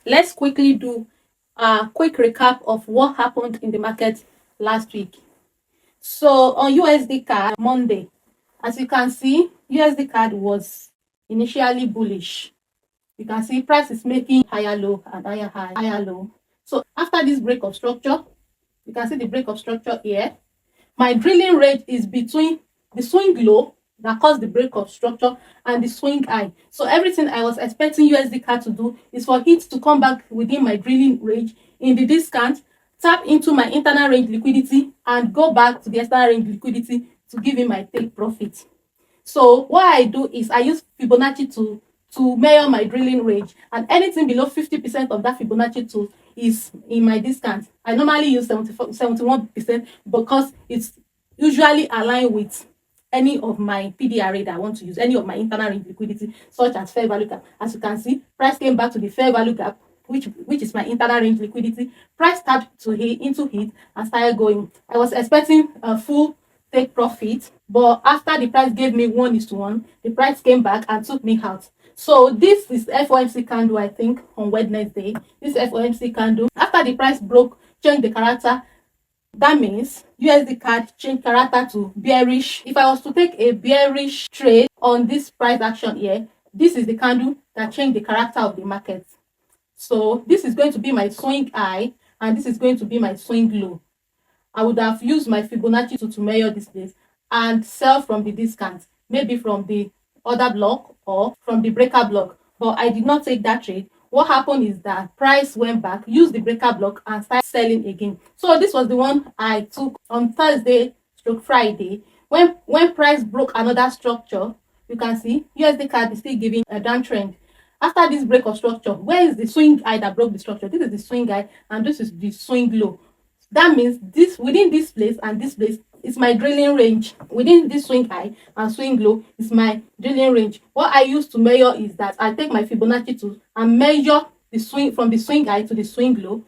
Let's quickly do a quick recap of what happened in the market last week. So on USD card Monday, as you can see, USD card was initially bullish. You can see price is making higher low and higher high, higher low. So after this break of structure, you can see the break of structure here. My drilling rate is between the swing low that caused the break of structure and the swing high. So everything I was expecting USD card to do is for it to come back within my drilling range in the discount, tap into my internal range liquidity and go back to the external range liquidity to give me my take profit. So what I do is I use Fibonacci to measure my drilling range, and anything below 50% of that Fibonacci tool is in my discount. I normally use 71% because it's usually aligned with any of my PDRA that I want to use, any of my internal range liquidity, such as fair value gap. As you can see, price came back to the fair value gap, which is my internal range liquidity. Price tapped into it and started going. I was expecting a full take profit, but after the price gave me 1:1, the price came back and took me out. So this is FOMC candle, I think, on Wednesday. This FOMC candle, after the price broke, changed the character. That means USD card changed character to bearish. If I was to take a bearish trade on this price action here, this is the candle that changed the character of the market. So this is going to be my swing high and this is going to be my swing low. I would have used my Fibonacci to measure this place and sell from the discount, maybe from the order block or from the breaker block. But I did not take that trade. What happened is that price went back, used the breaker block and started selling again. So this was the one I took on Thursday stroke Friday. When price broke another structure, you can see USD card is still giving a downtrend. After this break of structure, where is the swing high that broke the structure? This is the swing high and this is the swing low. That means this within this place and this place is my drilling range. Within this swing high and swing low is my drilling range. What I use to measure is that I take my Fibonacci tool and measure the swing from the swing high to the swing low.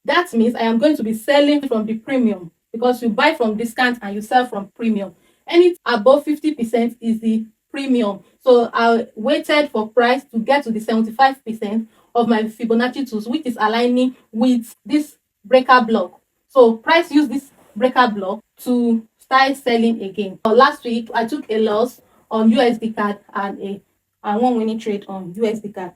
That means I am going to be selling from the premium, because you buy from discount and you sell from premium. Anything above 50% is the premium. So I waited for price to get to the 75% of my Fibonacci tools, which is aligning with this breaker block. So price used this breaker block to start selling again. Last week I took a loss on USD card and one winning trade on USD card.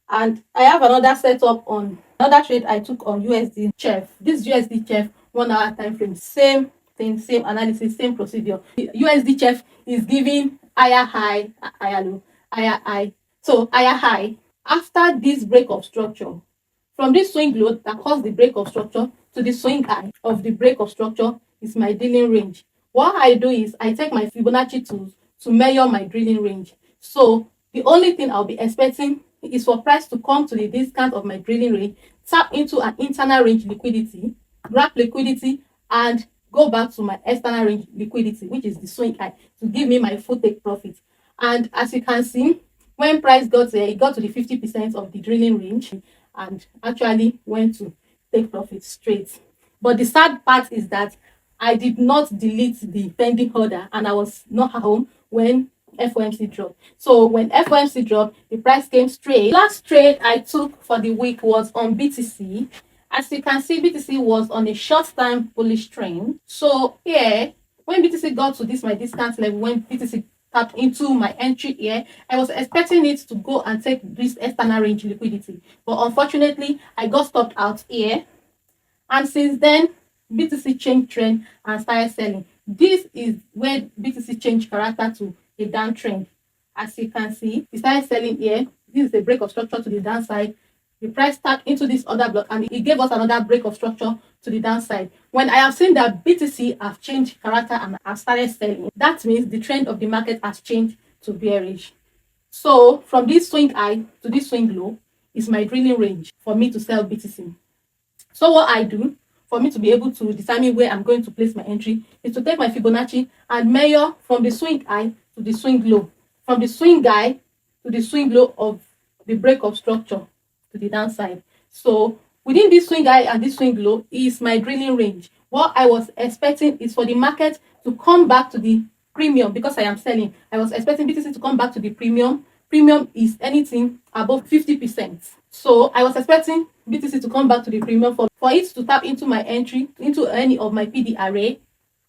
And I have another setup on another trade I took on USDCHF. This USDCHF 1 hour time frame, same thing, same analysis, same procedure. USDCHF is giving higher high, higher low, higher high. So higher high after this break of structure. From this swing low that caused the break of structure to the swing high of the break of structure is my drilling range. What I do is I take my Fibonacci tools to measure my drilling range. So the only thing I'll be expecting is for price to come to the discount of my drilling range, tap into an internal range liquidity, grab liquidity, and go back to my external range liquidity, which is the swing high, to give me my full take profit. And as you can see, when price got there, it got to the 50% of the drilling range and actually went to take profit straight. But the sad part is that I did not delete the pending order and I was not at home when FOMC dropped. So when FOMC dropped, the price came straight. Last trade I took for the week was on BTC. As you can see, BTC was on a short-term bullish trend. So here, when BTC got to this my discount level, when BTC tapped into my entry here, I was expecting it to go and take this external range liquidity, but unfortunately I got stopped out here, and since then BTC changed trend and started selling. This is where BTC changed character to a downtrend. As you can see, it started selling here. This is a break of structure to the downside. The price tapped into this other block and it gave us another break of structure to the downside. When I have seen that BTC have changed character and have started selling, that means the trend of the market has changed to bearish. So from this swing high to this swing low is my drilling range for me to sell BTC. So what I do for me to be able to determine where I'm going to place my entry is to take my Fibonacci and measure from the swing high to the swing low, from the swing high to the swing low of the break of structure to the downside. So within this swing high and this swing low is my drilling range. What I was expecting is for the market to come back to the premium, because I am selling. I was expecting BTC to come back to the premium premium is anything above 50%. So I was expecting BTC to come back to the premium for it to tap into my entry into any of my PD array.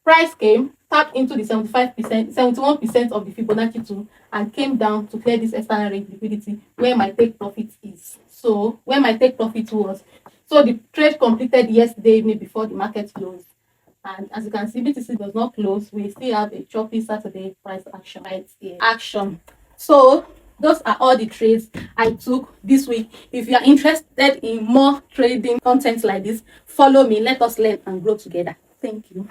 Price came, tapped into the 75%, 71% of the Fibonacci 2 and came down to clear this external rate liquidity where my take profit is. So where my take profit was. So the trade completed yesterday evening before the market closed. And as you can see, BTC does not close. We still have a choppy Saturday price action right here. Action. So those are all the trades I took this week. If you are interested in more trading content like this, follow me. Let us learn and grow together. Thank you.